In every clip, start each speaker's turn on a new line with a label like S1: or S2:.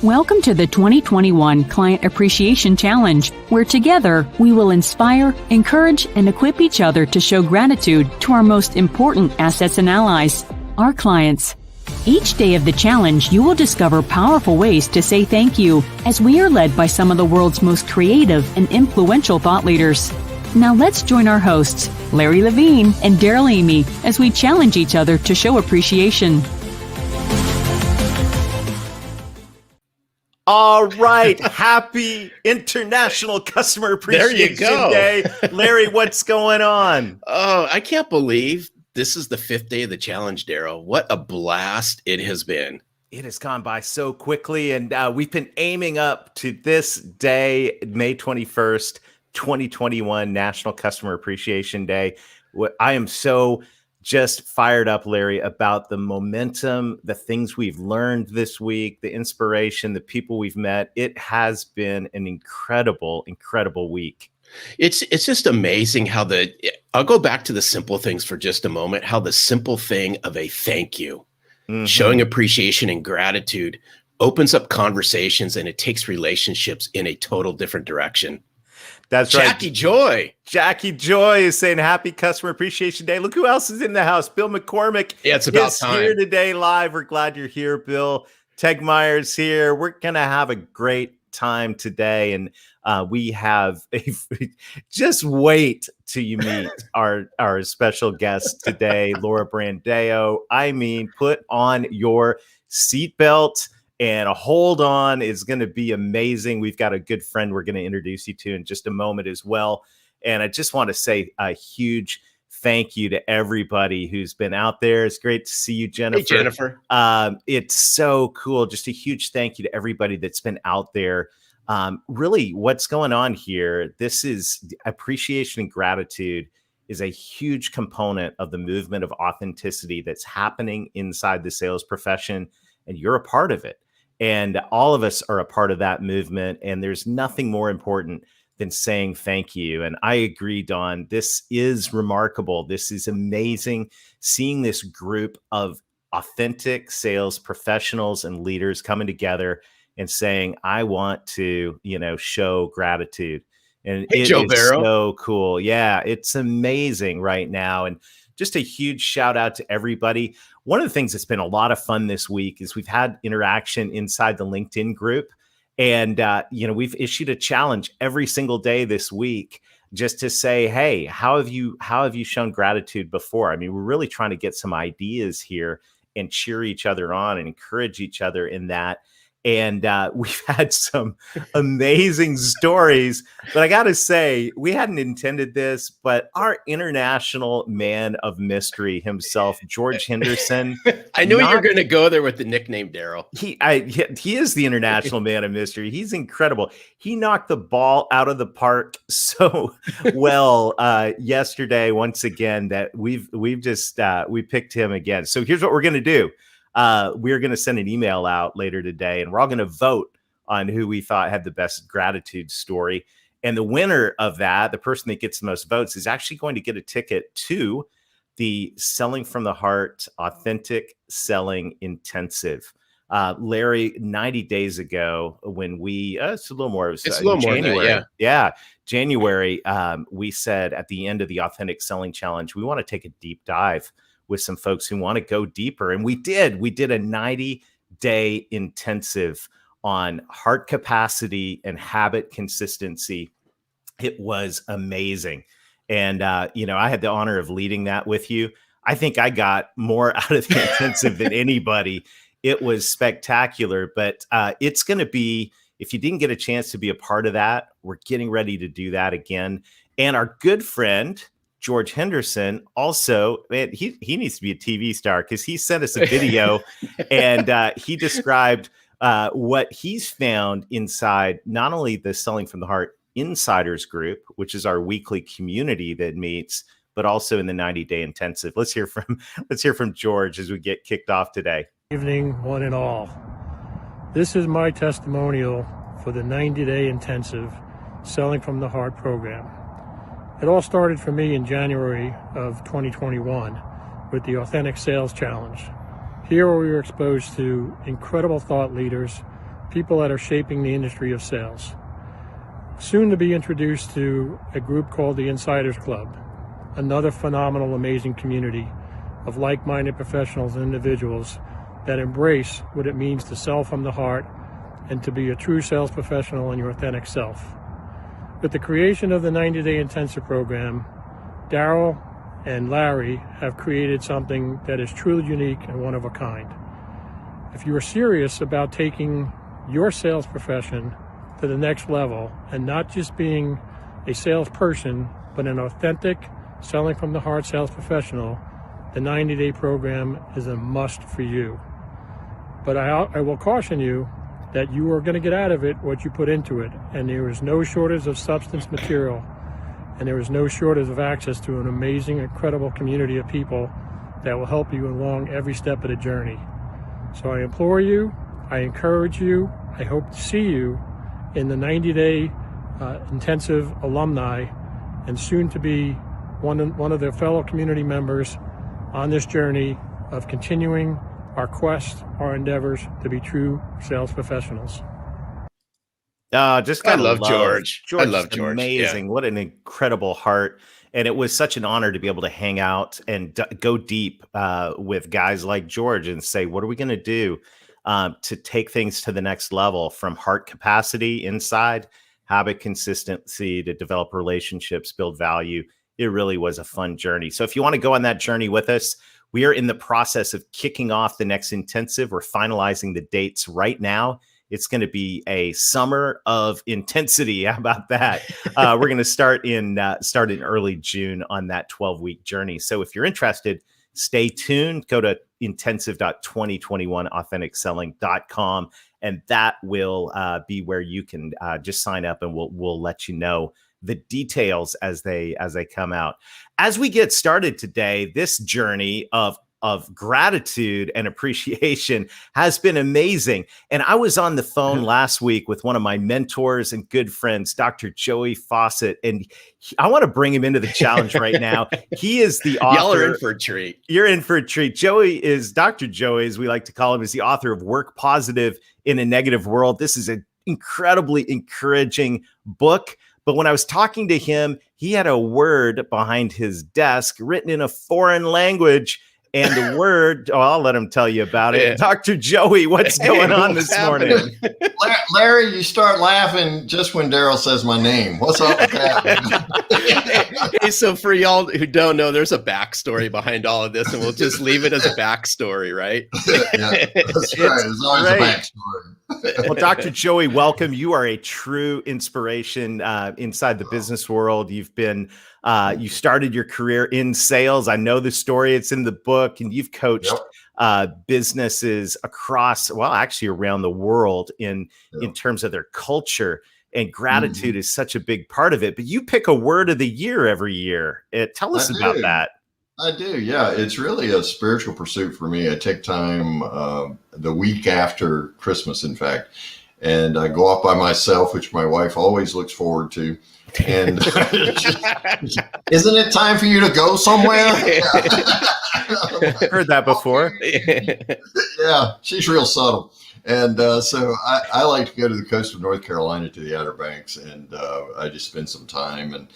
S1: Welcome to the 2021 Client Appreciation Challenge, where together we will inspire, encourage, and equip each other to show gratitude to our most important assets and allies, our clients. Each day of the challenge, you will discover powerful ways to say thank you, as we are led by some of the world's most creative and influential thought leaders. Now let's join our hosts, Larry Levine and Daryl Amy, as we challenge each other to show appreciation.
S2: All right. Happy International Customer Appreciation Day. Larry, what's going on?
S3: Oh, I can't believe this is the 5th day of the challenge, Daryl. What a blast it has been.
S2: It has gone by so quickly, and we've been aiming up to this day, May 21st, 2021, National Customer Appreciation Day. I am so just fired up, Larry, about the momentum, the things we've learned this week, the inspiration, the people we've met. It has been an incredible, incredible week.
S3: It's just amazing how I'll go back to the simple things for just a moment, how the simple thing of a thank you, showing appreciation and gratitude opens up conversations, and it takes relationships in a total different direction.
S2: That's right.
S3: Jackie
S2: Joy is saying happy Customer Appreciation Day. Look who else is in the house. Bill McCormick
S3: it's about time.
S2: Here today live. We're glad you're here, Bill. Tegmeyer's here. We're going to have a great time today. And we have just wait till you meet our special guest today, Laura Brandao. I mean, put on your seatbelt and hold on. Is going to be amazing. We've got a good friend we're going to introduce you to in just a moment as well. And I just want to say a huge thank you to everybody who's been out there. It's great to see you, Jennifer.
S3: Hey, Jennifer.
S2: It's so cool. Just a huge thank you to everybody that's been out there. Really, what's going on here? This is appreciation and gratitude is a huge component of the movement of authenticity that's happening inside the sales profession, and you're a part of it. And all of us are a part of that movement. And there's nothing more important than saying thank you. And I agree, Don, this is remarkable. This is amazing. Seeing this group of authentic sales professionals and leaders coming together and saying, I want to, show gratitude. And
S3: hey,
S2: it
S3: Joe
S2: is
S3: Barrow.
S2: So cool. Yeah, it's amazing right now. And just a huge shout out to everybody. One of the things that's been a lot of fun this week is we've had interaction inside the LinkedIn group. And, we've issued a challenge every single day this week just to say, hey, how have you shown gratitude before? I mean, we're really trying to get some ideas here and cheer each other on and encourage each other in that. And we've had some amazing stories, but I got to say, we hadn't intended this, but our international man of mystery himself, George Henderson.
S3: I knew you were going to go there with the nickname, Daryl.
S2: He is the international man of mystery. He's incredible. He knocked the ball out of the park so well yesterday, once again, that we picked him again. So here's what we're going to do. We're going to send an email out later today, and we're all going to vote on who we thought had the best gratitude story. And the winner of that, the person that gets the most votes, is actually going to get a ticket to the Selling from the Heart Authentic Selling Intensive. Larry, 90 days ago, when it's a little more, it's a little January.
S3: More than that,
S2: yeah. January, we said at the end of the Authentic Selling Challenge, we want to take a deep dive with some folks who want to go deeper. And we did a 90-day intensive on heart capacity and habit consistency. It was amazing. And, I had the honor of leading that with you. I think I got more out of the intensive than anybody. It was spectacular, but it's going to be, if you didn't get a chance to be a part of that, we're getting ready to do that again. And our good friend, George Henderson, also, man, he needs to be a TV star, because he sent us a video and he described what he's found inside not only the Selling from the Heart Insiders group, which is our weekly community that meets, but also in the 90-day intensive. Let's hear from George as we get kicked off today.
S4: Evening, one and all. This is my testimonial for the 90-day intensive Selling from the Heart program. It all started for me in January of 2021 with the Authentic Sales Challenge. Here we were exposed to incredible thought leaders people that are shaping the industry of sales. Soon to be introduced to a group called the Insiders Club, another phenomenal, amazing community of like-minded professionals and individuals that embrace what it means to sell from the heart and to be a true sales professional in your authentic self. With the creation of the 90-day intensive program, Daryl and Larry have created something that is truly unique and one of a kind. If you are serious about taking your sales profession to the next level and not just being a salesperson, but an authentic, selling from the heart sales professional, the 90-day program is a must for you. But I will caution you that you are going to get out of it what you put into it, and there is no shortage of substance material, and there is no shortage of access to an amazing, incredible community of people that will help you along every step of the journey. So I implore you, I encourage you, I hope to see you in the 90-day intensive alumni and soon to be one of their fellow community members on this journey of continuing our quest, our endeavors to be true sales professionals.
S2: Just gotta
S3: love George. I
S2: George
S3: love
S2: is
S3: George.
S2: amazing.
S3: Yeah.
S2: What an incredible heart. And it was such an honor to be able to hang out and go deep with guys like George and say, what are we going to do to take things to the next level, from heart capacity inside, habit consistency, to develop relationships, build value. It really was a fun journey. So if you want to go on that journey with us, we are in the process of kicking off the next intensive. We're finalizing the dates right now. It's going to be a summer of intensity. How about that? We're going to start in early June on that 12-week journey. So if you're interested, stay tuned. Go to intensive.2021authenticselling.com, and that will be where you can just sign up, and we'll let you know the details as they come out. As we get started today, this journey of gratitude and appreciation has been amazing. And I was on the phone last week with one of my mentors and good friends, Dr. Joey Fawcett, and I want to bring him into the challenge right now. He is the author.
S3: Y'all are in for a treat.
S2: You're in for a treat. Dr. Joey, as we like to call him, is the author of Work Positive in a Negative World. This is an incredibly encouraging book. But when I was talking to him, he had a word behind his desk written in a foreign language. And the word, I'll let him tell you about it. Yeah. Dr. Joey, what's going on this morning?
S5: Larry, you start laughing just when Daryl says my name. What's up with that?
S3: Hey, so for y'all who don't know, there's a backstory behind all of this, and we'll just leave it as a backstory, right?
S5: Yeah, that's right. There's always a backstory.
S2: Well, Dr. Joey, welcome. You are a true inspiration inside the business world. You've been, you started your career in sales. I know the story. It's in the book, and you've coached businesses across, well, actually around the world in terms of their culture. And gratitude is such a big part of it. But you pick a word of the year every year. Tell us about that.
S5: I do. Yeah. It's really a spiritual pursuit for me. I take time the week after Christmas, in fact, and I go off by myself, which my wife always looks forward to. And isn't it time for you to go somewhere?
S2: Heard that before.
S5: Yeah. She's real subtle. And so I like to go to the coast of North Carolina, to the Outer Banks, and I just spend some time and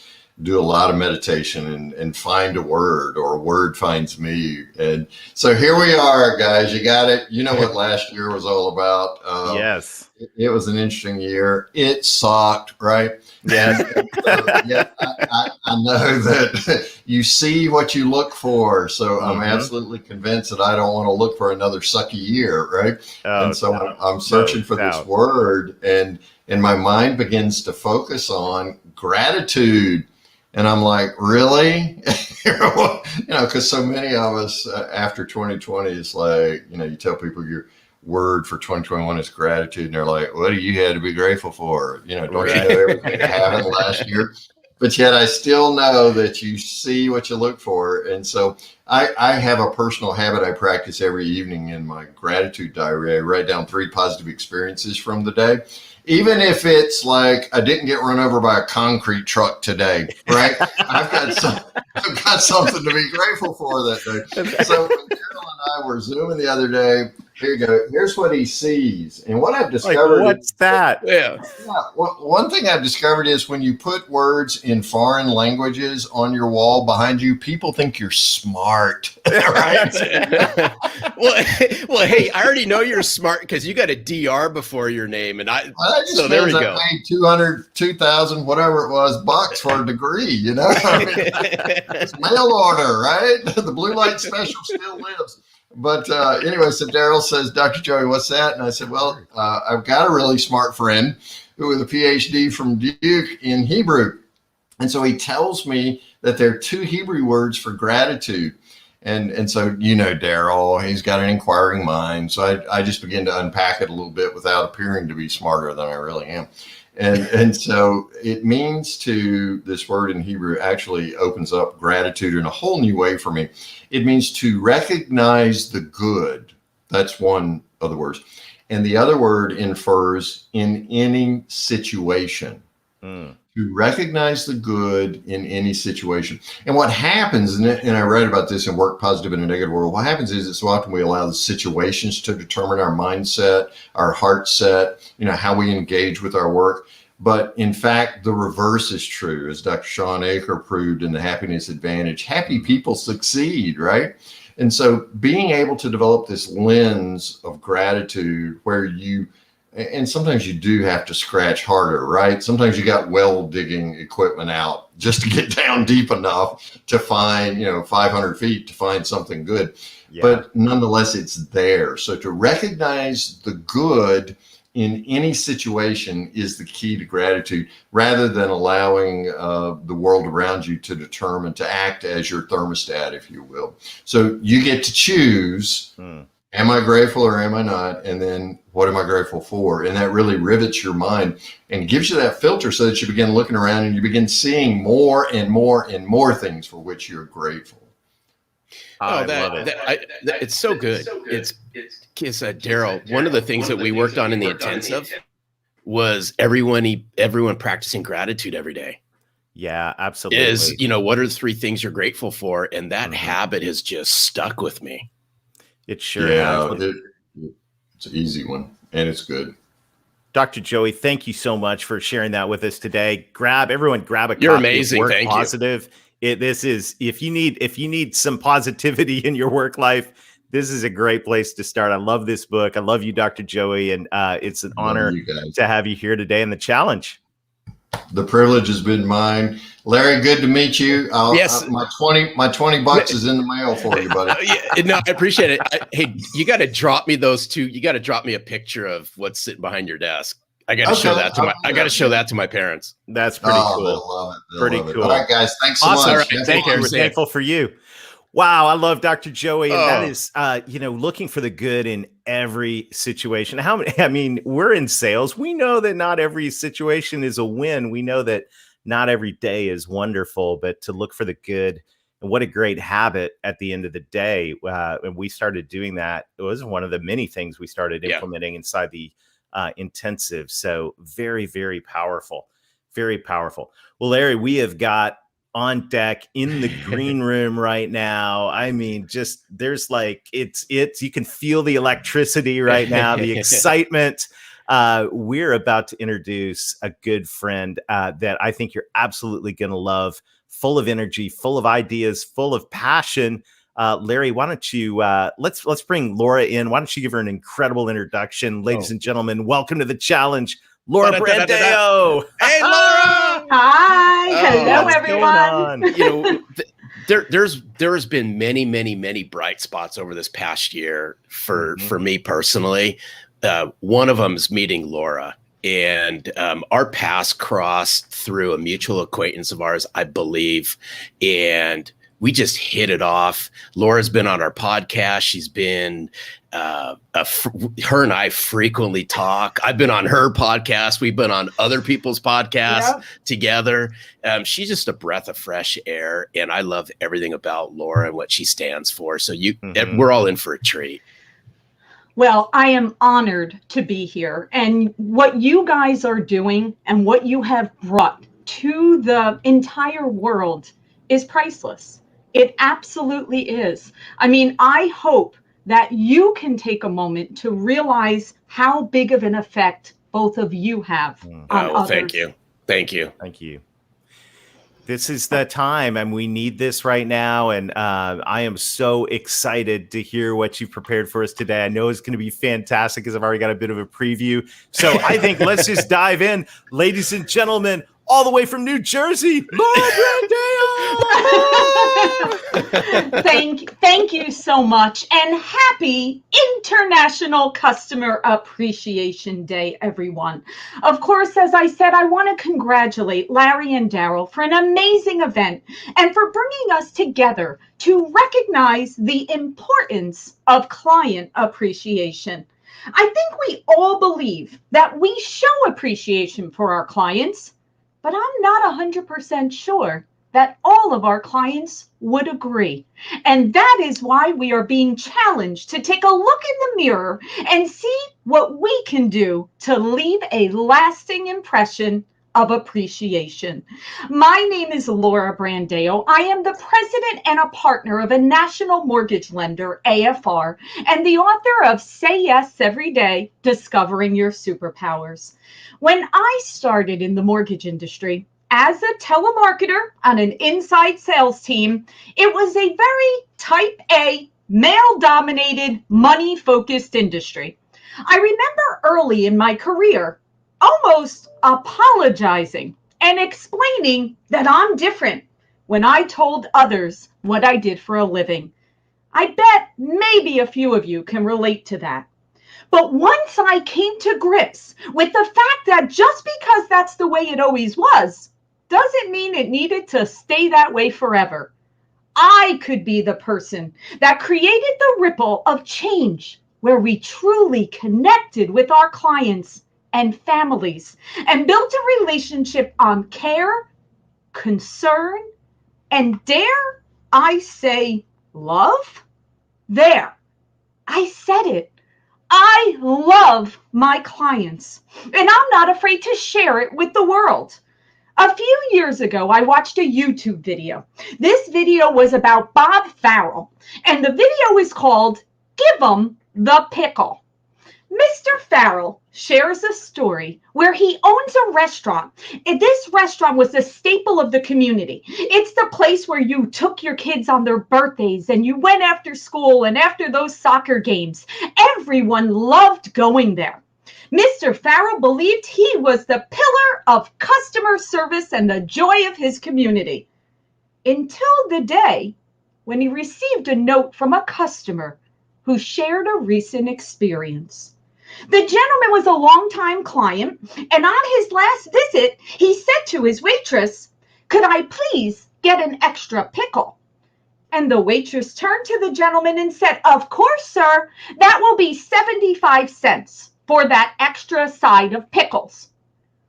S5: do a lot of meditation and find a word, or a word finds me. And so here we are, guys. You got it. You know what last year was all about.
S2: Yes.
S5: It was an interesting year. It sucked, right?
S2: Yes.
S5: I know that you see what you look for. So I'm absolutely convinced that I don't want to look for another sucky year, right? And so I'm searching for this word, and my mind begins to focus on gratitude. And I'm like, really? Because so many of us after 2020, it's like, you tell people your word for 2021 is gratitude. And they're like, what do you have to be grateful for? Don't you know everything that happened last year? But yet I still know that you see what you look for. And so I have a personal habit I practice every evening in my gratitude diary. I write down 3 positive experiences from the day. Even if it's like I didn't get run over by a concrete truck today, right? I've got something to be grateful for that day. So when Carol and I were Zooming the other day, Here you go. Here's what he sees. And what I've
S2: Like,
S5: discovered.
S2: what's that?
S3: Yeah.
S5: One thing I've discovered is when you put words in foreign languages on your wall behind you, people think you're smart. Right?
S3: well, hey, I already know you're smart because you got a DR before your name. And so there we go.
S5: I paid 200, 2,000, whatever it was, bucks for a degree, you know? It's mail order, right? The blue light special still lives. But anyway, so Daryl says, Dr. Joey, what's that? And I said, well, I've got a really smart friend who with a PhD from Duke in Hebrew. And so he tells me that there are 2 Hebrew words for gratitude. And so, you know, Daryl, he's got an inquiring mind. So I just begin to unpack it a little bit without appearing to be smarter than I really am. And so it means this word in Hebrew actually opens up gratitude in a whole new way for me. It means to recognize the good. That's one of the words. And the other word infers in any situation. To recognize the good in any situation. And what happens, and I read about this in Work Positive in a Negative World, what happens is that so often we allow the situations to determine our mindset, our heart set, you know, how we engage with our work. But in fact, the reverse is true, as Dr. Sean Aker proved in The Happiness Advantage. Happy people succeed, right? And so being able to develop this lens of gratitude where and sometimes you do have to scratch harder, right? Sometimes you got well digging equipment out just to get down deep enough to find, 500 feet to find something good. Yeah. But nonetheless, it's there. So to recognize the good in any situation is the key to gratitude, rather than allowing the world around you to determine, to act as your thermostat, if you will. So you get to choose. Am I grateful or am I not? And then what am I grateful for? And that really rivets your mind and gives you that filter so that you begin looking around and you begin seeing more and more and more things for which you're grateful.
S3: I love it. It's so good. It's Daryl, one of the things that we worked on in the intensive was everyone practicing gratitude every day.
S2: Yeah, absolutely.
S3: Is, what are the 3 things you're grateful for? And that habit has just stuck with me.
S2: It sure has.
S5: It's an easy one, and it's good.
S2: Dr. Joey, thank you so much for sharing that with us today. Everyone grab a copy.
S3: You're amazing.
S2: Work
S3: Thank
S2: Positive.
S3: you.
S2: This is, if you need some positivity in your work life, this is a great place to start. I love this book. I love you, Dr. Joey, and it's an honor to have you here today in the challenge.
S5: The privilege has been mine. Larry, good to meet you.
S3: Yes.
S5: My $20 is in the mail for you, buddy.
S3: No, I appreciate it. Hey, you got to drop me those 2. You got to drop me a picture of what's sitting behind your desk. I got to show that to I got to show that to my parents.
S2: That's pretty cool.
S5: They'll love it.
S2: Pretty cool.
S5: All right, guys. Thanks so
S2: awesome.
S5: much.
S2: Right, thank you. We're thankful for you. Wow, I love Dr. Joey, and that is, looking for the good in every situation. We're in sales. We know that not every situation is a win. We know that not every day is wonderful, but to look for the good, and what a great habit at the end of the day. And we started doing that. It was one of the many things we started implementing inside the intensive. So very, very powerful, very powerful. Well, Larry, we have got on deck in the green room right now. There's you can feel the electricity right now, the excitement. We're about to introduce a good friend that I think you're absolutely going to love, full of energy, full of ideas, full of passion. Larry, why don't you, let's bring Laura in. Why don't you give her an incredible introduction? Ladies and gentlemen, welcome to the challenge, Laura Brandao.
S3: Hey, Laura.
S6: Hi. Hello, everyone.
S3: There's been many bright spots over this past year for me personally. One of them is meeting Laura, and our paths crossed through a mutual acquaintance of ours, I believe, and we just hit it off. Laura's been on our podcast. She's been, her and I frequently talk. I've been on her podcast. We've been on other people's podcasts together. She's just a breath of fresh air, and I love everything about Laura and what she stands for. So we're all in for a treat.
S6: Well, I am honored to be here. And what you guys are doing and what you have brought to the entire world is priceless. It absolutely is. I hope that you can take a moment to realize how big of an effect both of you have on others.
S3: Thank you. Thank you.
S2: Thank you. This is the time, and we need this right now. And I am so excited to hear what you've prepared for us today. I know it's going to be fantastic because I've already got a bit of a preview. So I think let's just dive in. Ladies and gentlemen, all the way from New Jersey, Laura Brandao!
S6: Thank you so much, and happy International Customer Appreciation Day, everyone. Of course, as I said, I want to congratulate Larry and Daryl for an amazing event and for bringing us together to recognize the importance of client appreciation. I think we all believe that we show appreciation for our clients, but I'm not 100% sure that all of our clients would agree. And that is why we are being challenged to take a look in the mirror and see what we can do to leave a lasting impression of appreciation. My name is Laura Brandao. I am the president and a partner of a national mortgage lender, AFR, and the author of Say Yes Every Day, Discovering Your Superpowers. When I started in the mortgage industry as a telemarketer on an inside sales team, it was a very type A, male-dominated, money-focused industry. I remember early in my career almost apologizing and explaining that I'm different when I told others what I did for a living. I bet maybe a few of you can relate to that. But once I came to grips with the fact that just because that's the way it always was, doesn't mean it needed to stay that way forever. I could be the person that created the ripple of change where we truly connected with our clients and families and built a relationship on care, concern, and dare I say love? There, I said it. I love my clients, and I'm not afraid to share it with the world. A few years ago, I watched a YouTube video. This video was about Bob Farrell, and the video is called Give 'em the Pickle. Mr. Farrell shares a story where he owns a restaurant. And this restaurant was a staple of the community. It's the place where you took your kids on their birthdays and you went after school and after those soccer games. Everyone loved going there. Mr. Farrell believed he was the pillar of customer service and the joy of his community. Until the day when he received a note from a customer who shared a recent experience. The gentleman was a longtime client, and on his last visit, he said to his waitress, "Could I please get an extra pickle?" And the waitress turned to the gentleman and said, "Of course, sir, that will be 75 cents for that extra side of pickles."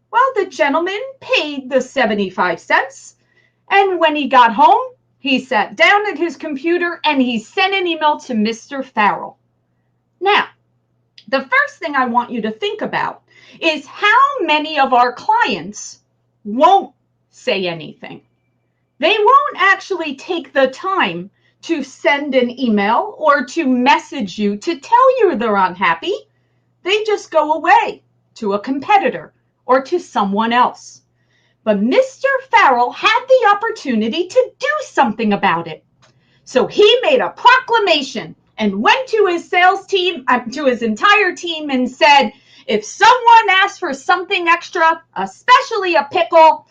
S6: Well, the gentleman paid the 75 cents, and when he got home, he sat down at his computer and he sent an email to Mr. Farrell. Now, the first thing I want you to think about is how many of our clients won't say anything. They won't actually take the time to send an email or to message you to tell you they're unhappy. They just go away to a competitor or to someone else. But Mr. Farrell had the opportunity to do something about it. So he made a proclamation and went to his sales team, to his entire team, and said, if someone asks for something extra, especially a pickle,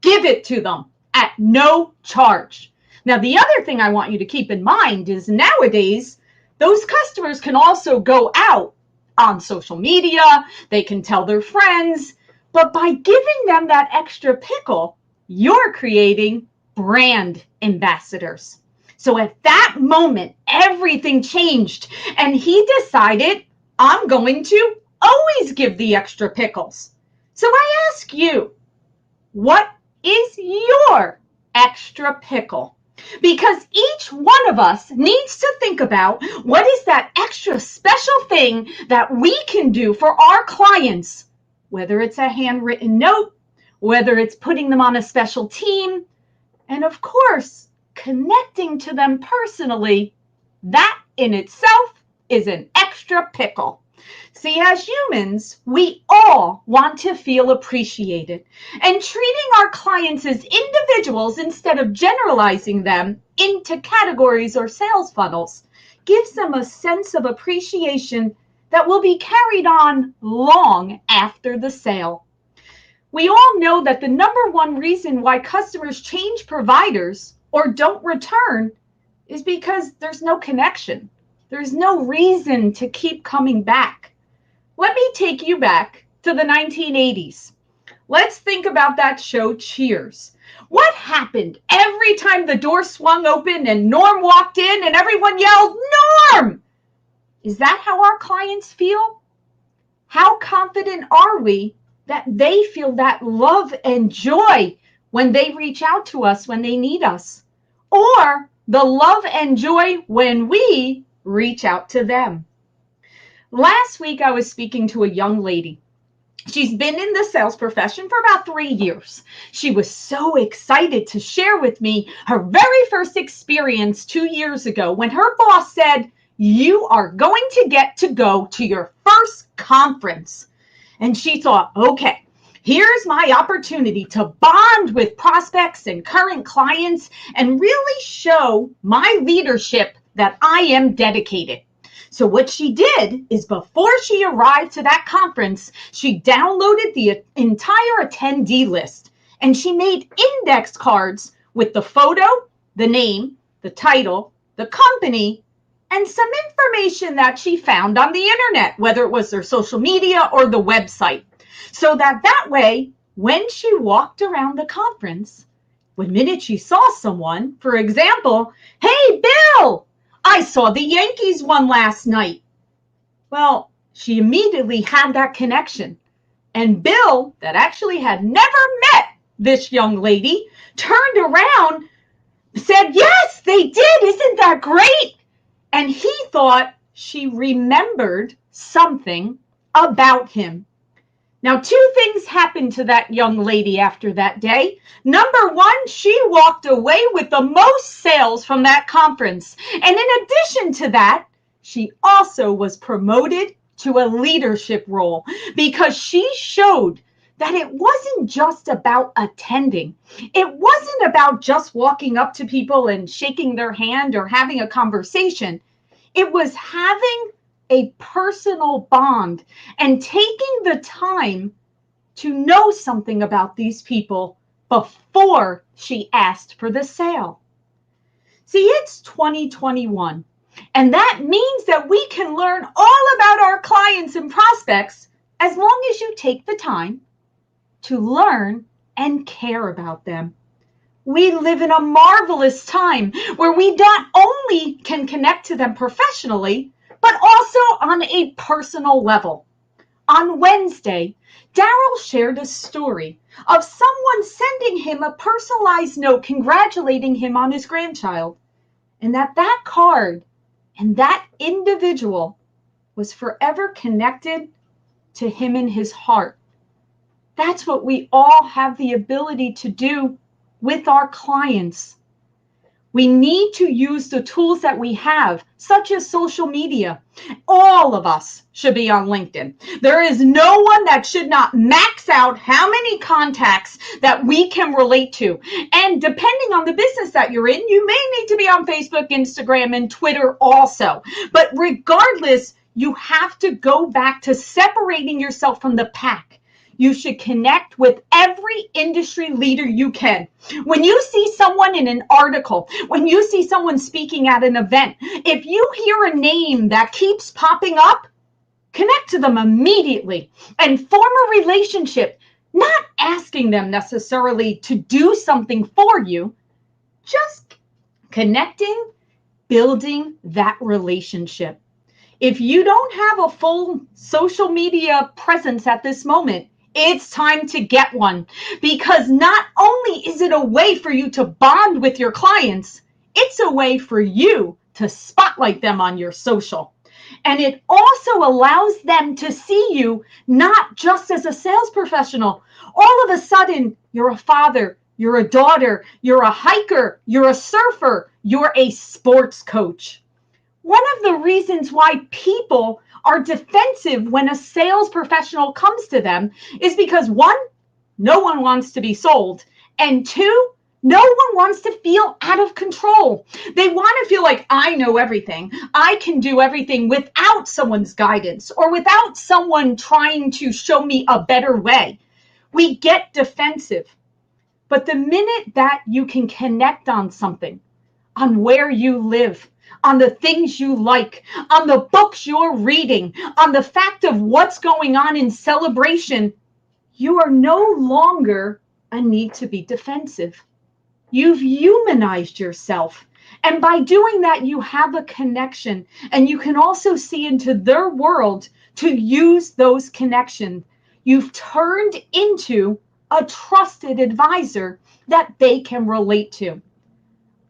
S6: give it to them at no charge. Now, the other thing I want you to keep in mind is nowadays, those customers can also go out on social media, they can tell their friends, but by giving them that extra pickle, you're creating brand ambassadors. So at that moment, everything changed, and he decided, I'm going to always give the extra pickles. So I ask you, what is your extra pickle? Because each one of us needs to think about what is that extra special thing that we can do for our clients, whether it's a handwritten note, whether it's putting them on a special team, and of course, connecting to them personally. That in itself is an extra pickle. See, as humans, we all want to feel appreciated, and treating our clients as individuals instead of generalizing them into categories or sales funnels gives them a sense of appreciation that will be carried on long after the sale. We all know that the number one reason why customers change providers or don't return is because there's no connection. There's no reason to keep coming back. Let me take you back to the 1980s. Let's think about that show Cheers. What happened every time the door swung open and Norm walked in and everyone yelled, "Norm!" Is that how our clients feel? How confident are we that they feel that love and joy when they reach out to us when they need us? Or the love and joy when we reach out to them? Last week, I was speaking to a young lady. She's been in the sales profession for about 3 years. She was so excited to share with me her very first experience 2 years ago when her boss said, "You are going to get to go to your first conference." And she thought, okay, here's my opportunity to bond with prospects and current clients and really show my leadership that I am dedicated. So what she did is before she arrived to that conference, she downloaded the entire attendee list and she made index cards with the photo, the name, the title, the company, and some information that she found on the internet, whether it was their social media or the website. So that way, when she walked around the conference, the minute she saw someone, for example, "Hey, Bill, I saw the Yankees won last night." Well, she immediately had that connection. And Bill, that actually had never met this young lady, turned around, said, "Yes, they did. Isn't that great?" And he thought she remembered something about him. Now, 2 things happened to that young lady after that day. Number one, she walked away with the most sales from that conference. And in addition to that, she also was promoted to a leadership role because she showed that it wasn't just about attending. It wasn't about just walking up to people and shaking their hand or having a conversation. It was having a personal bond and taking the time to know something about these people before she asked for the sale. See, it's 2021, and that means that we can learn all about our clients and prospects as long as you take the time to learn and care about them. We live in a marvelous time where we not only can connect to them professionally, but also on a personal level. On Wednesday, Daryl shared a story of someone sending him a personalized note congratulating him on his grandchild, and that card and that individual was forever connected to him in his heart. That's what we all have the ability to do with our clients. We need to use the tools that we have, such as social media. All of us should be on LinkedIn. There is no one that should not max out how many contacts that we can relate to. And depending on the business that you're in, you may need to be on Facebook, Instagram, and Twitter also. But regardless, you have to go back to separating yourself from the pack. You should connect with every industry leader you can. When you see someone in an article, when you see someone speaking at an event, if you hear a name that keeps popping up, connect to them immediately and form a relationship, not asking them necessarily to do something for you, just connecting, building that relationship. If you don't have a full social media presence at this moment, it's time to get one, because not only is it a way for you to bond with your clients, it's a way for you to spotlight them on your social. And it also allows them to see you not just as a sales professional. All of a sudden, you're a father, you're a daughter, you're a hiker, you're a surfer, you're a sports coach. One of the reasons why people are defensive when a sales professional comes to them is because, one, no one wants to be sold, and two, no one wants to feel out of control. They want to feel like, I know everything. I can do everything without someone's guidance or without someone trying to show me a better way. We get defensive. But the minute that you can connect on something, on where you live, on the things you like, on the books you're reading, on the fact of what's going on in celebration, you are no longer a need to be defensive. You've humanized yourself. And by doing that, you have a connection. And you can also see into their world to use those connections. You've turned into a trusted advisor that they can relate to.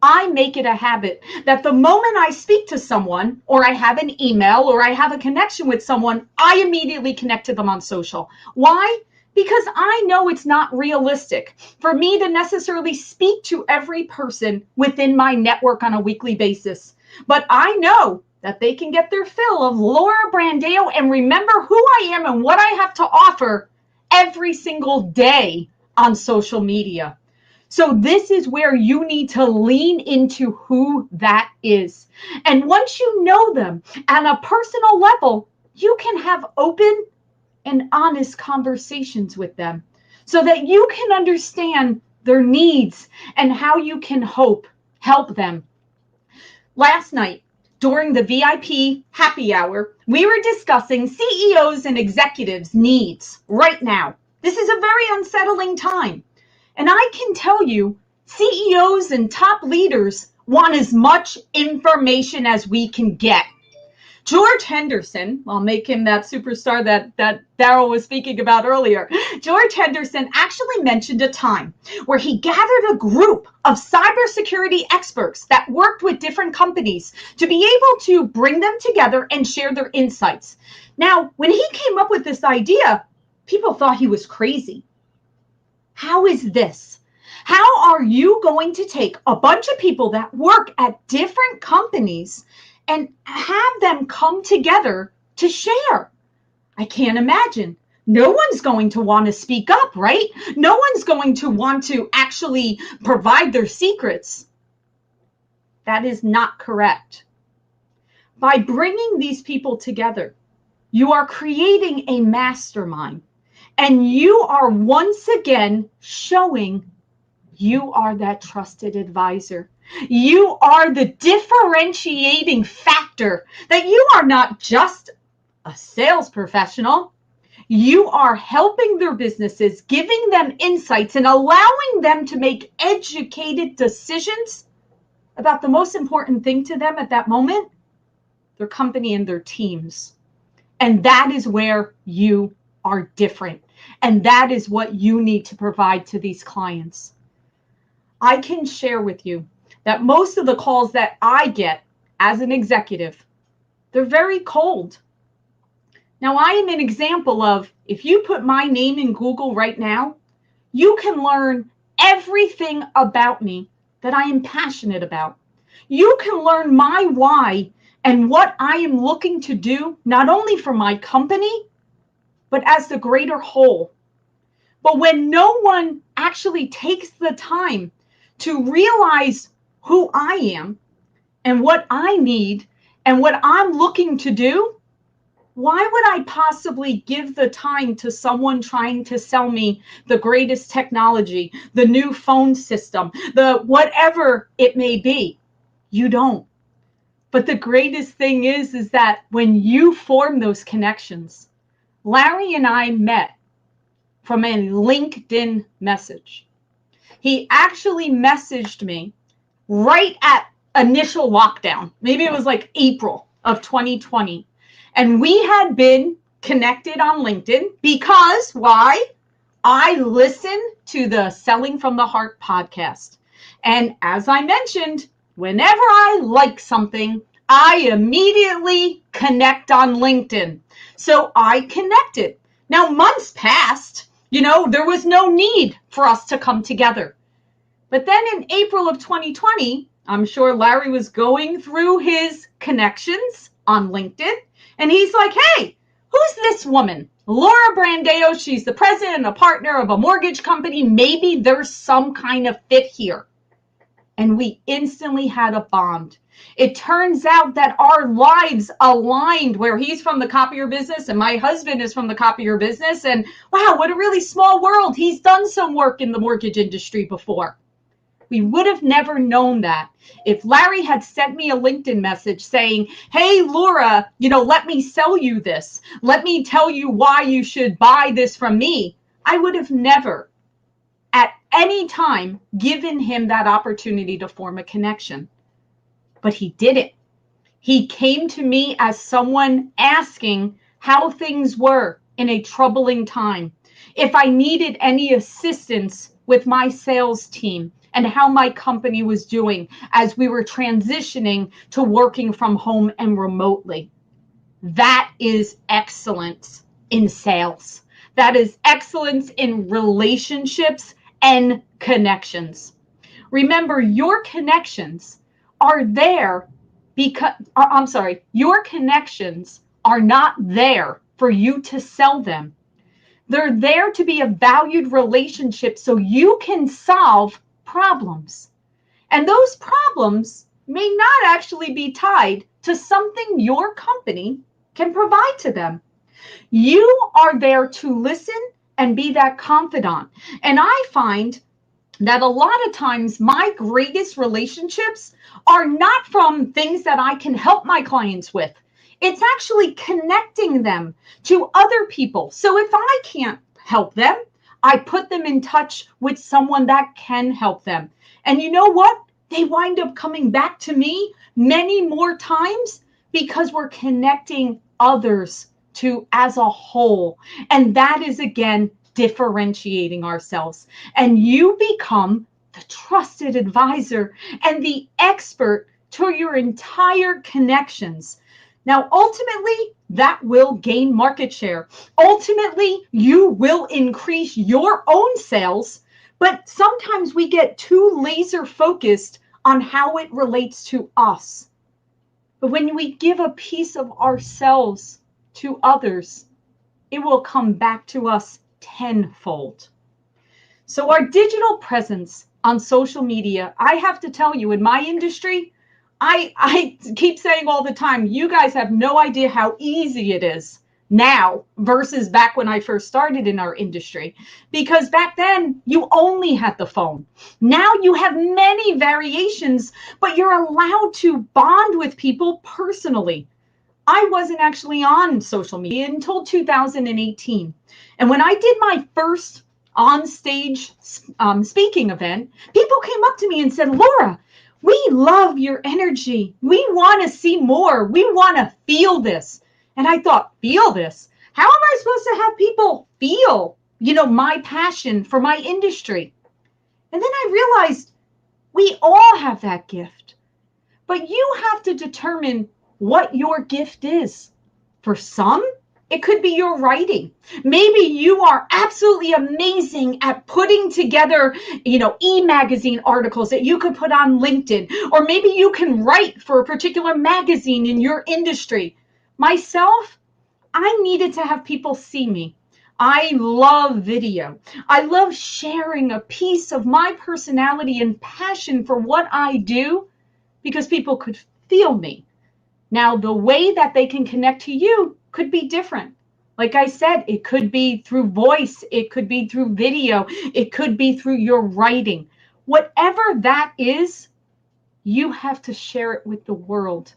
S6: I make it a habit that the moment I speak to someone, or I have an email, or I have a connection with someone, I immediately connect to them on social. Why? Because I know it's not realistic for me to necessarily speak to every person within my network on a weekly basis. But I know that they can get their fill of Laura Brandao and remember who I am and what I have to offer every single day on social media. So this is where you need to lean into who that is. And once you know them on a personal level, you can have open and honest conversations with them so that you can understand their needs and how you can help them. Last night, during the VIP happy hour, we were discussing CEOs and executives' needs right now. This is a very unsettling time. And I can tell you, CEOs and top leaders want as much information as we can get. George Henderson, I'll make him that superstar that Daryl was speaking about earlier. George Henderson actually mentioned a time where he gathered a group of cybersecurity experts that worked with different companies to be able to bring them together and share their insights. Now, when he came up with this idea, people thought he was crazy. How is this? How are you going to take a bunch of people that work at different companies and have them come together to share? I can't imagine. No one's going to want to speak up, right? No one's going to want to actually provide their secrets. That is not correct. By bringing these people together, you are creating a mastermind. And you are once again showing you are that trusted advisor. You are the differentiating factor that you are not just a sales professional. You are helping their businesses, giving them insights and allowing them to make educated decisions about the most important thing to them at that moment, their company and their teams. And that is where you are different. And that is what you need to provide to these clients. I can share with you that most of the calls that I get as an executive, they're very cold. Now, I am an example of, if you put my name in Google right now, you can learn everything about me that I am passionate about. You can learn my why and what I am looking to do, not only for my company, but as the greater whole. But when no one actually takes the time to realize who I am and what I need and what I'm looking to do, why would I possibly give the time to someone trying to sell me the greatest technology, the new phone system, the whatever it may be? You don't. But the greatest thing is that when you form those connections, Larry and I met from a LinkedIn message. He actually messaged me right at initial lockdown. Maybe it was like April of 2020. And we had been connected on LinkedIn because why? I listen to the Selling from the Heart podcast. And as I mentioned, whenever I like something, I immediately connect on LinkedIn. So I connected. Now, months passed, there was no need for us to come together. But then in April of 2020, I'm sure Larry was going through his connections on LinkedIn, and he's like, hey, who's this woman? Laura Brandao. She's the president and a partner of a mortgage company. Maybe there's some kind of fit here. And we instantly had a bond. It turns out that our lives aligned, where he's from the copier business and my husband is from the copier business. And wow, what a really small world. He's done some work in the mortgage industry before. We would have never known that if Larry had sent me a LinkedIn message saying, hey, Laura, let me sell you this. Let me tell you why you should buy this from me. I would have never at any time given him that opportunity to form a connection. But he didn't. He came to me as someone asking how things were in a troubling time, if I needed any assistance with my sales team, and how my company was doing as we were transitioning to working from home and remotely. That is excellence in sales. That is excellence in relationships and connections. Remember, your connections are there because, your connections are not there for you to sell them. They're there to be a valued relationship so you can solve problems. And those problems may not actually be tied to something your company can provide to them. You are there to listen and be that confidant. And I find that a lot of times my greatest relationships are not from things that I can help my clients with. It's actually connecting them to other people. So if I can't help them, I put them in touch with someone that can help them. And you know what? They wind up coming back to me many more times because we're connecting others to as a whole. And that is, again, differentiating ourselves. And you become the trusted advisor and the expert to your entire connections. Now, ultimately, that will gain market share. Ultimately, you will increase your own sales, but sometimes we get too laser focused on how it relates to us. But when we give a piece of ourselves to others, it will come back to us tenfold. So our digital presence on social media, I have to tell you, in my industry, I keep saying all the time, you guys have no idea how easy it is now versus back when I first started in our industry. Because back then, you only had the phone. Now you have many variations, but you're allowed to bond with people personally. I wasn't actually on social media until 2018. And when I did my first on-stage speaking event, people came up to me and said, Laura, we love your energy. We want to see more. We want to feel this. And I thought, feel this? How am I supposed to have people feel, my passion for my industry? And then I realized we all have that gift. But you have to determine what your gift is. For some, it could be your writing. Maybe you are absolutely amazing at putting together, e-magazine articles that you could put on LinkedIn. Or maybe you can write for a particular magazine in your industry. Myself, I needed to have people see me. I love video. I love sharing a piece of my personality and passion for what I do because people could feel me. Now, the way that they can connect to you could be different. Like I said, it could be through voice, it could be through video, it could be through your writing. Whatever that is, you have to share it with the world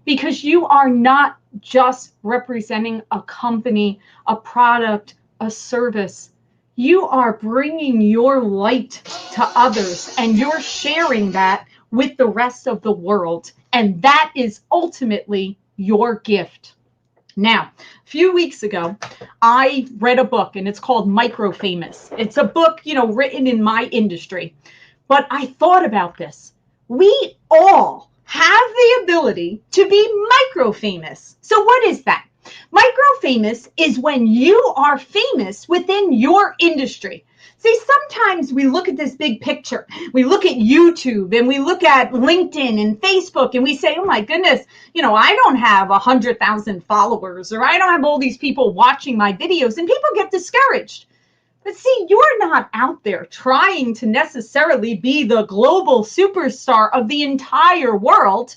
S6: because you are not just representing a company, a product, a service. You are bringing your light to others and you're sharing that with the rest of the world. And that is ultimately your gift. Now, a few weeks ago, I read a book and it's called Micro Famous. It's a book, written in my industry. But I thought about this. We all have the ability to be micro famous. So what is that? Micro famous is when you are famous within your industry. See, sometimes we look at this big picture. We look at YouTube and we look at LinkedIn and Facebook and we say, oh my goodness, I don't have 100,000 followers, or I don't have all these people watching my videos, and people get discouraged. But see, you're not out there trying to necessarily be the global superstar of the entire world.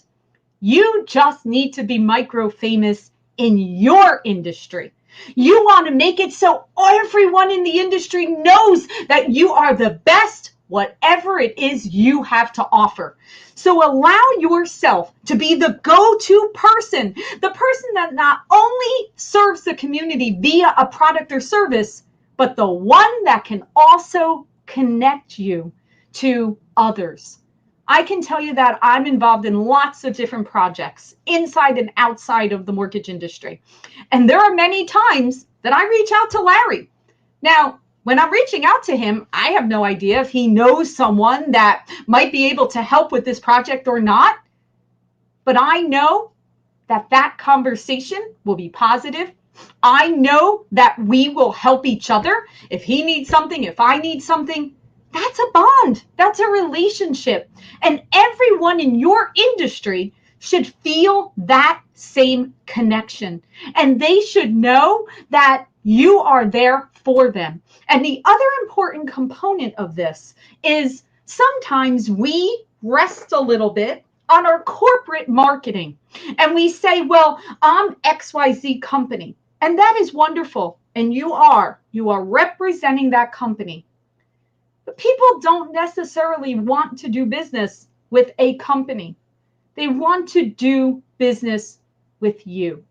S6: You just need to be micro famous in your industry. You want to make it so everyone in the industry knows that you are the best, whatever it is you have to offer. So allow yourself to be the go-to person, the person that not only serves the community via a product or service, but the one that can also connect you to others. I can tell you that I'm involved in lots of different projects inside and outside of the mortgage industry. And there are many times that I reach out to Larry. Now, when I'm reaching out to him, I have no idea if he knows someone that might be able to help with this project or not. But I know that that conversation will be positive. I know that we will help each other. If he needs something, if I need something, that's a bond. That's a relationship. And everyone in your industry should feel that same connection. And they should know that you are there for them. And the other important component of this is sometimes we rest a little bit on our corporate marketing. And we say, well, I'm XYZ company. And that is wonderful. And you are representing that company. But people don't necessarily want to do business with a company. They want to do business with you.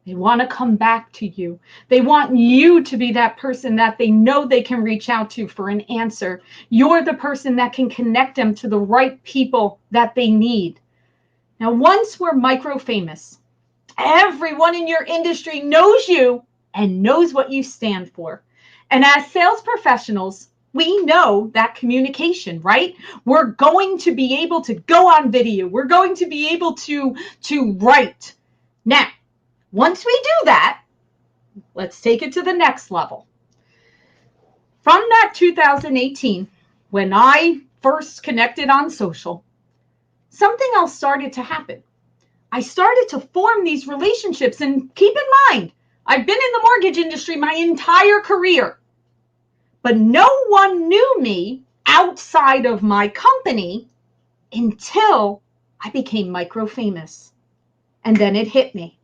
S6: They want to come back to you. They want you to be that person that they know they can reach out to for an answer. You're the person that can connect them to the right people that they need. Now, once we're micro famous, everyone in your industry knows you and knows what you stand for. And as sales professionals, we know that communication, right? We're going to be able to go on video. We're going to be able to write. Now, once we do that, let's take it to the next level. From that 2018, when I first connected on social, something else started to happen. I started to form these relationships, and keep in mind, I've been in the mortgage industry my entire career. But no one knew me outside of my company until I became micro famous. And then it hit me.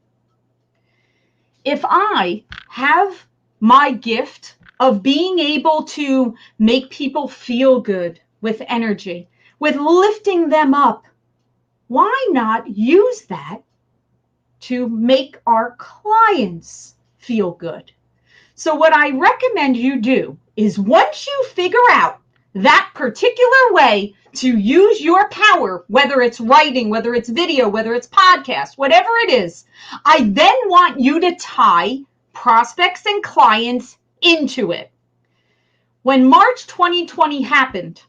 S6: If I have my gift of being able to make people feel good with energy, with lifting them up, why not use that to make our clients feel good? So what I recommend you do is once you figure out that particular way to use your power, whether it's writing, whether it's video, whether it's podcast, whatever it is, I then want you to tie prospects and clients into it. When March 2020 happened,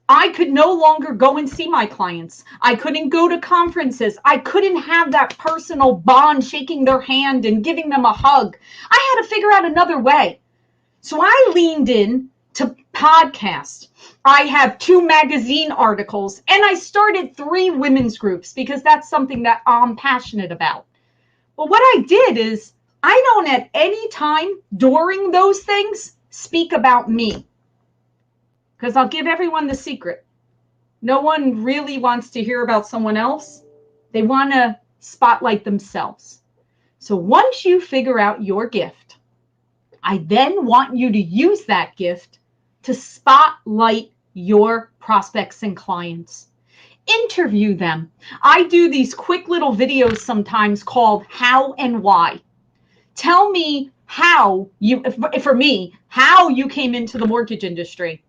S6: I could no longer go and see my clients. I couldn't go to conferences. I couldn't have that personal bond, shaking their hand and giving them a hug. I had to figure out another way. So I leaned in to podcasts. I have 2 magazine articles, and I started 3 women's groups because that's something that I'm passionate about. But what I did is I don't at any time during those things speak about me. Because I'll give everyone the secret. No one really wants to hear about someone else. They want to spotlight themselves. So once you figure out your gift, I then want you to use that gift to spotlight your prospects and clients. Interview them. I do these quick little videos sometimes called How and Why. Tell me how you, for me, how you came into the mortgage industry.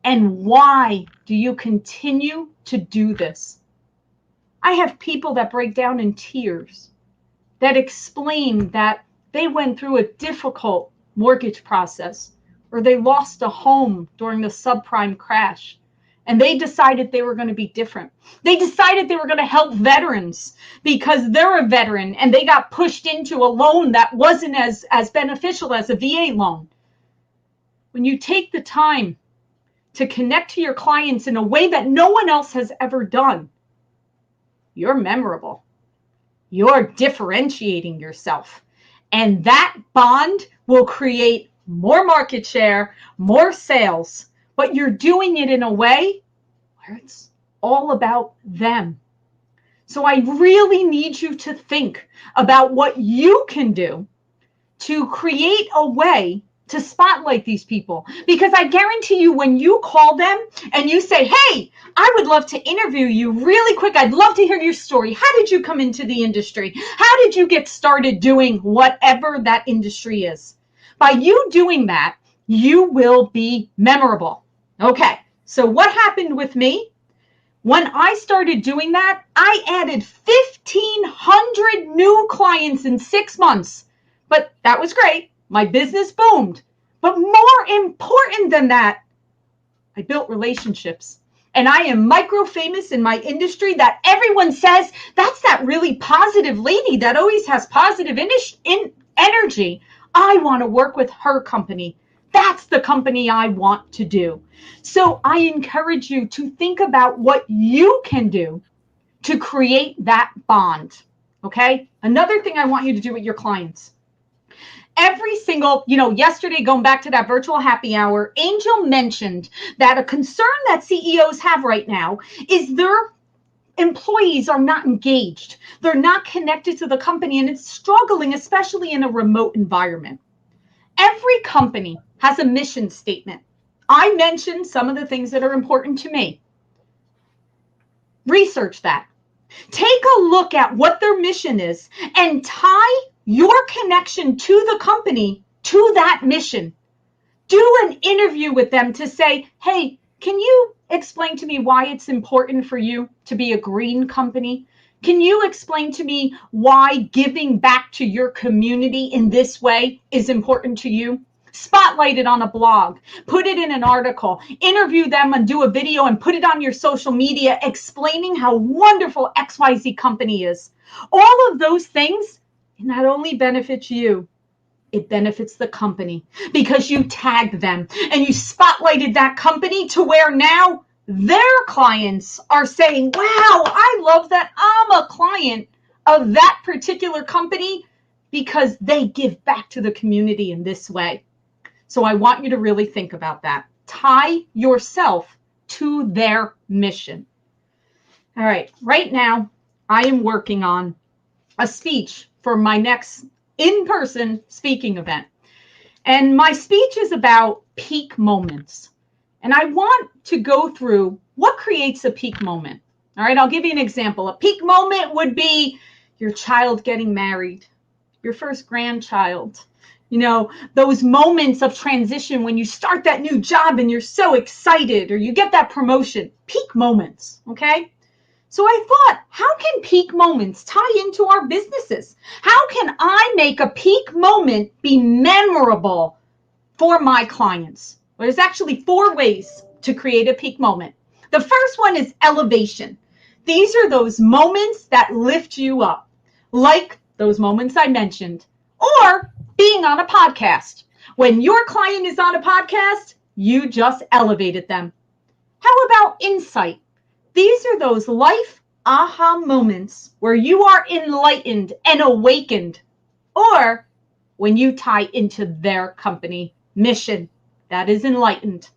S6: And why do you continue to do this? I have people that break down in tears, that explain that they went through a difficult mortgage process, or they lost a home during the subprime crash, and they decided they were going to be different. They decided they were going to help veterans because they're a veteran, and they got pushed into a loan that wasn't as beneficial as a VA loan. when you take the time to connect to your clients in a way that no one else has ever done, you're memorable. You're differentiating yourself. And that bond will create more market share, more sales, but you're doing it in a way where it's all about them. So I really need you to think about what you can do to create a way to spotlight these people. Because I guarantee you, when you call them and you say, hey, I would love to interview you really quick. I'd love to hear your story. How did you come into the industry? How did you get started doing whatever that industry is? By you doing that, you will be memorable. Okay, so what happened with me? When I started doing that, I added 1,500 new clients in 6 months. But that was great. My business boomed. But more important than that, I built relationships. And I am micro famous in my industry that everyone says, that's that really positive lady that always has positive energy. I want to work with her company. That's the company I want to do. So I encourage you to think about what you can do to create that bond. Okay? Another thing I want you to do with your clients. Every single, yesterday, going back to that virtual happy hour, Angel mentioned that a concern that CEOs have right now is their employees are not engaged. They're not connected to the company, and it's struggling, especially in a remote environment. Every company has a mission statement. I mentioned some of the things that are important to me. Research that. Take a look at what their mission is and tie your connection to the company to that mission. Do an interview with them to say, hey, can you explain to me why it's important for you to be a green company? Can you explain to me why giving back to your community in this way is important to you? Spotlight it on a blog, put it in an article, interview them and do a video and put it on your social media explaining how wonderful XYZ company is. All of those things, it not only benefits you, it benefits the company because you tagged them and you spotlighted that company to where now their clients are saying, wow, I love that I'm a client of that particular company because they give back to the community in this way. So I want you to really think about that. Tie yourself to their mission. All right, right now I am working on a speech for my next in-person speaking event. And my speech is about peak moments. And I want to go through what creates a peak moment. All right, I'll give you an example. A peak moment would be your child getting married, your first grandchild, those moments of transition when you start that new job and you're so excited, or you get that promotion. Peak moments, okay? So I thought, how can peak moments tie into our businesses? How can I make a peak moment be memorable for my clients? Well, there's actually 4 ways to create a peak moment. The first one is elevation. These are those moments that lift you up, like those moments I mentioned, or being on a podcast. When your client is on a podcast, you just elevated them. How about insight? These are those life aha moments where you are enlightened and awakened, or when you tie into their company mission, that is enlightened.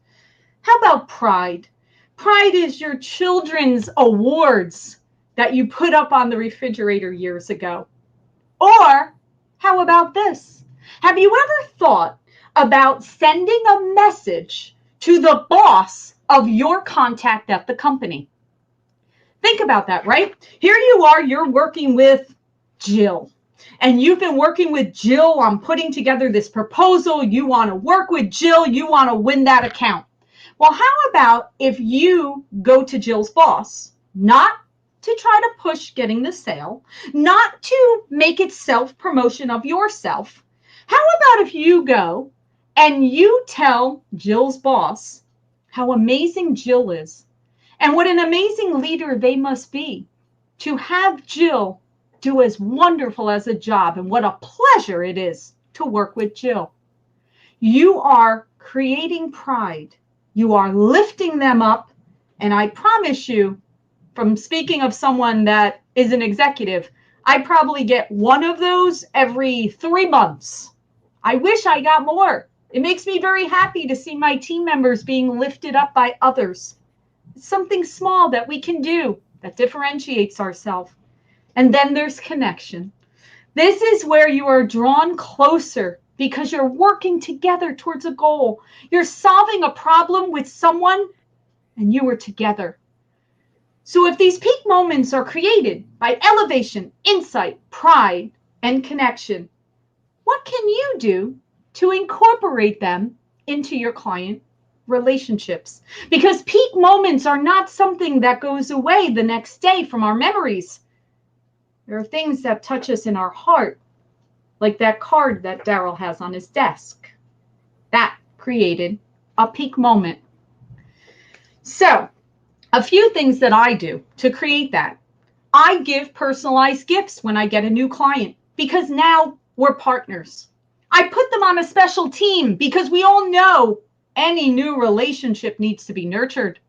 S6: How about pride? Pride is your children's awards that you put up on the refrigerator years ago. Or how about this? Have you ever thought about sending a message to the boss of your contact at the company? Think about that, right? Here you are, you're working with Jill. And you've been working with Jill on putting together this proposal. You want to work with Jill. You want to win that account. Well, how about if you go to Jill's boss, not to try to push getting the sale, not to make it self-promotion of yourself. How about if you go and you tell Jill's boss how amazing Jill is and what an amazing leader they must be to have Jill do as wonderful as a job, and what a pleasure it is to work with Jill. You are creating pride. You are lifting them up. And I promise you, from speaking of someone that is an executive, I probably get one of those every 3 months. I wish I got more. It makes me very happy to see my team members being lifted up by others. It's something small that we can do that differentiates ourselves. And then there's connection. This is where you are drawn closer because you're working together towards a goal. You're solving a problem with someone and you are together. So if these peak moments are created by elevation, insight, pride, and connection, what can you do to incorporate them into your client relationships? Because peak moments are not something that goes away the next day from our memories. There are things that touch us in our heart, like that card that Daryl has on his desk. That created a peak moment. So, a few things that I do to create that. I give personalized gifts when I get a new client because now we're partners. I put them on a special team because we all know any new relationship needs to be nurtured.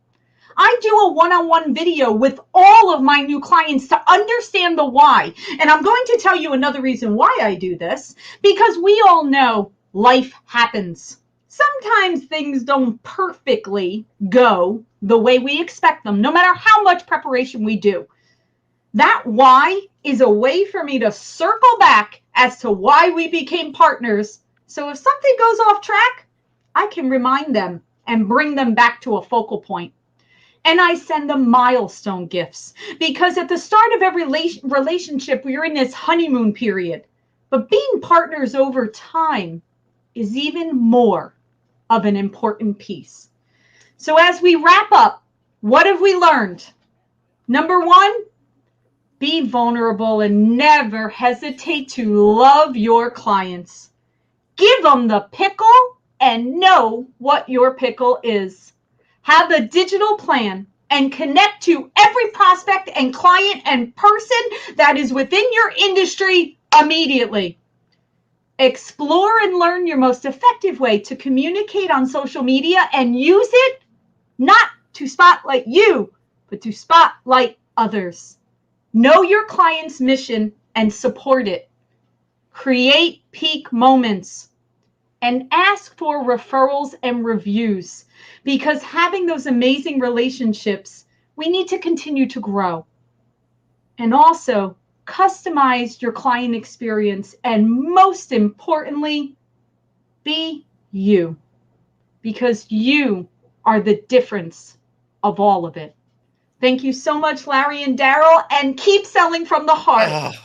S6: I do a one-on-one video with all of my new clients to understand the why. And I'm going to tell you another reason why I do this, because we all know life happens. Sometimes things don't perfectly go the way we expect them, no matter how much preparation we do. That why is a way for me to circle back as to why we became partners. So if something goes off track, I can remind them and bring them back to a focal point. And I send them milestone gifts because at the start of every relationship, we're in this honeymoon period. But being partners over time is even more of an important piece. So as we wrap up, what have we learned? Number one, be vulnerable and never hesitate to love your clients. Give them the pickle and know what your pickle is. Have a digital plan and connect to every prospect and client and person that is within your industry immediately. Explore and learn your most effective way to communicate on social media and use it not to spotlight you, but to spotlight others. Know your client's mission and support it. Create peak moments and ask for referrals and reviews because having those amazing relationships, we need to continue to grow. And also customize your client experience and most importantly, be you because you are the difference of all of it. Thank you so much, Larry and Daryl, and keep selling from the heart.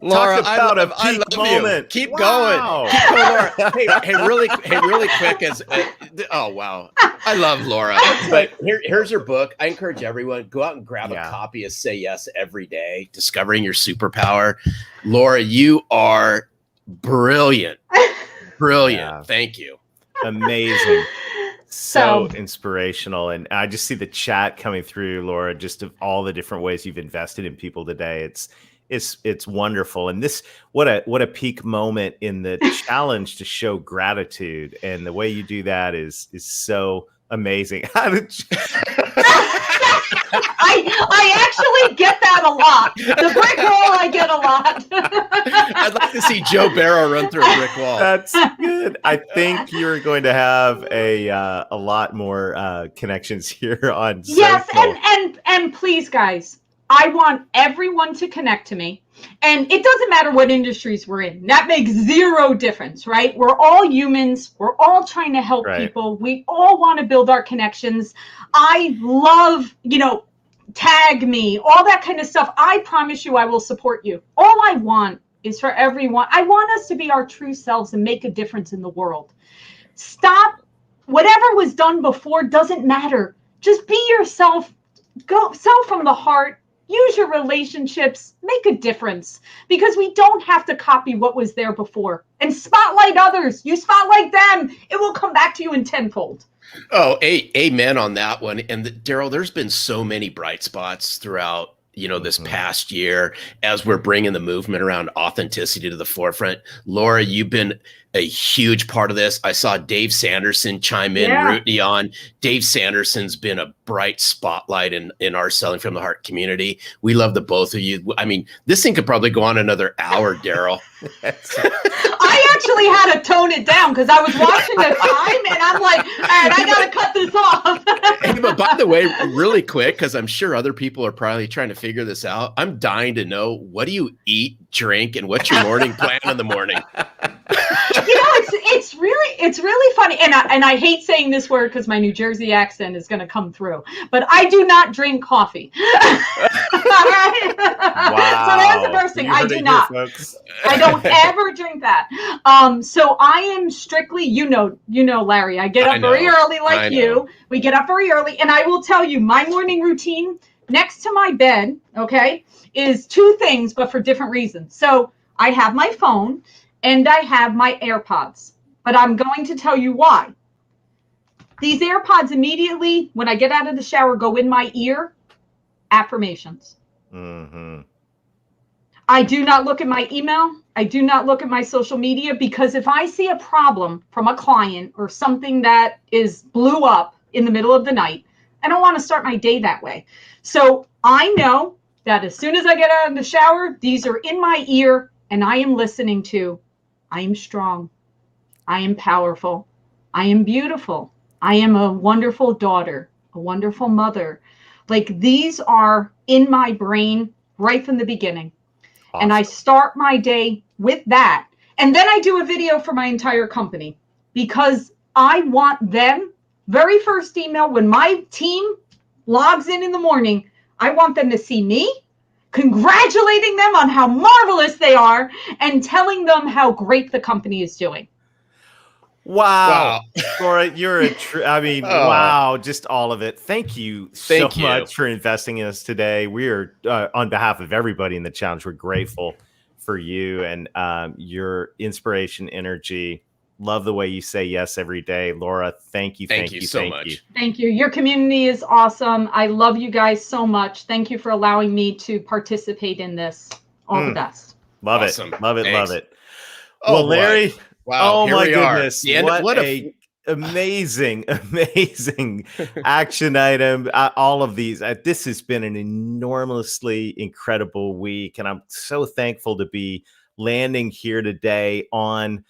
S3: Laura,
S2: Talk about
S3: I love
S2: moment.
S3: You. Keep
S2: Wow.
S3: going. Keep going, Laura. Hey, really quick. Oh, wow. I love Laura. But here's her book. I encourage everyone, go out and grab a copy of Say Yes Every Day, Discovering Your Superpower. Laura, you are brilliant. Brilliant. Yeah. Thank you.
S2: Amazing. So inspirational. And I just see the chat coming through, Laura, just of all the different ways you've invested in people today. It's wonderful. And this, what a peak moment in the challenge to show gratitude. And the way you do that is so amazing.
S6: I actually get that a lot. The brick wall, I get a lot.
S3: I'd like to see Joe Barrow run through a brick wall.
S2: That's good. I think you're going to have a lot more connections here on
S6: Yes,
S2: social.
S6: and please, guys, I want everyone to connect to me. And it doesn't matter what industries we're in. That makes zero difference, right? We're all humans. We're all trying to help people. We all want to build our connections. I love, tag me, all that kind of stuff. I promise you I will support you. All I want is for everyone. I want us to be our true selves and make a difference in the world. Stop. Whatever was done before doesn't matter. Just be yourself. Go sell from the heart. Use your relationships, make a difference because we don't have to copy what was there before and spotlight others. You spotlight them, it will come back to you in tenfold.
S3: Oh, amen on that one. And Daryl, there's been so many bright spots throughout, this past year as we're bringing the movement around authenticity to the forefront. Laura, you've been a huge part of this. I saw Dave Sanderson chime in, rooting on. Dave Sanderson's been a bright spotlight in our Selling from the Heart community. We love the both of you. I mean, this thing could probably go on another hour, Daryl.
S6: I actually had to tone it down because I was watching the time and I'm like, all right, I got to cut this off.
S3: Hey, but by the way, really quick, because I'm sure other people are probably trying to figure this out. I'm dying to know, what do you eat, drink, and what's your morning plan in the morning?
S6: It's really funny, and I hate saying this word because my New Jersey accent is going to come through, but I do not drink coffee. Right?
S2: Wow.
S6: So that's the first thing. I do not. I don't ever drink that. So I am strictly, Larry, I get up very early like you. We get up very early, and I will tell you, my morning routine next to my bed, okay, is two things, but for different reasons. So I have my phone and I have my AirPods, but I'm going to tell you why. These AirPods immediately, when I get out of the shower, go in my ear. Affirmations. Mm-hmm. I do not look at my email. I do not look at my social media, because if I see a problem from a client or something that is blew up in the middle of the night, I don't want to start my day that way. So I know that as soon as I get out of the shower, these are in my ear and I am listening to, I am strong. I am powerful. I am beautiful. I am a wonderful daughter, a wonderful mother. Like, these are in my brain right from the beginning. Awesome. And I start my day with that. And then I do a video for my entire company, because I want them, very first email when my team logs in the morning, I want them to see me, congratulating them on how marvelous they are and telling them how great the company is doing.
S2: Wow. Laura, you're wow, just all of it. Thank you so much for investing in us today. We are, on behalf of everybody in the challenge, we're grateful for you and your inspiration, energy. Love the way you say yes every day. Laura, thank you so much.
S6: Thank you. Your community is awesome. I love you guys so much. Thank you for allowing me to participate in this. All the best.
S2: Love
S3: awesome.
S2: It. Love it.
S3: Thanks.
S2: Love it. Well, Larry.
S3: Boy. Wow.
S2: Oh my
S3: goodness.
S2: What a amazing action item. All of these. This has been an enormously incredible week. And I'm so thankful to be landing here today on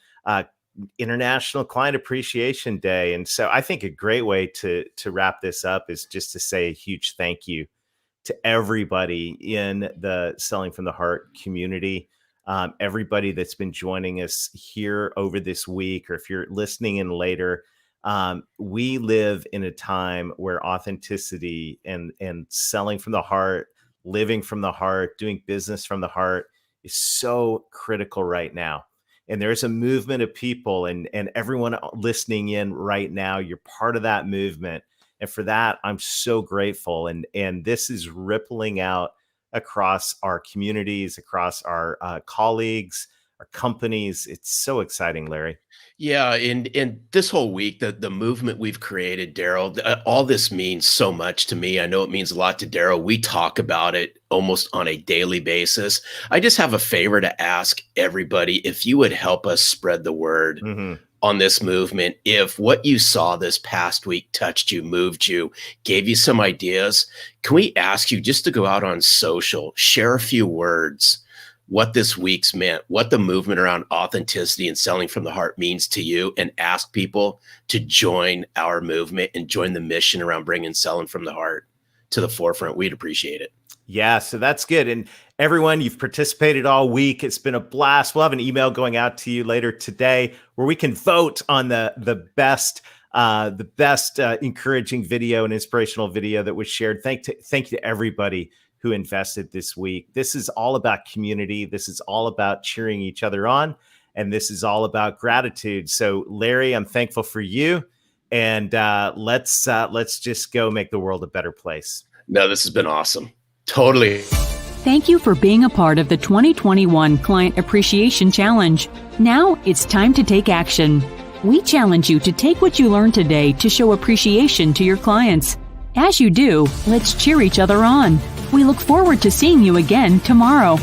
S2: International Client Appreciation Day. And so I think a great way to wrap this up is just to say a huge thank you to everybody in the Selling from the Heart community. Everybody that's been joining us here over this week, or if you're listening in later, we live in a time where authenticity and selling from the heart, living from the heart, doing business from the heart is so critical right now. And there's a movement of people, and everyone listening in right now, you're part of that movement. And for that, I'm so grateful. And this is rippling out across our communities, across our colleagues, our companies. It's so exciting, Larry.
S3: Yeah, and this whole week, the movement we've created, Daryl, all this means so much to me. I know it means a lot to Daryl. We talk about it almost on a daily basis. I just have a favor to ask everybody, if you would help us spread the word on this movement. If what you saw this past week touched you, moved you, gave you some ideas, can we ask you just to go out on social, share a few words, what this week's meant, what the movement around authenticity and selling from the heart means to you, and ask people to join our movement and join the mission around bringing selling from the heart to the forefront. We'd appreciate it.
S2: Yeah, so that's good. And everyone, you've participated all week. It's been a blast. We'll have an email going out to you later today where we can vote on the best encouraging video and inspirational video that was shared. Thank you to everybody who invested this week. This is all about community. This is all about cheering each other on. And this is all about gratitude. So Larry, I'm thankful for you. And let's just go make the world a better place.
S3: No, this has been awesome. Totally.
S1: Thank you for being a part of the 2021 Client Appreciation Challenge. Now it's time to take action. We challenge you to take what you learned today to show appreciation to your clients. As you do, let's cheer each other on. We look forward to seeing you again tomorrow.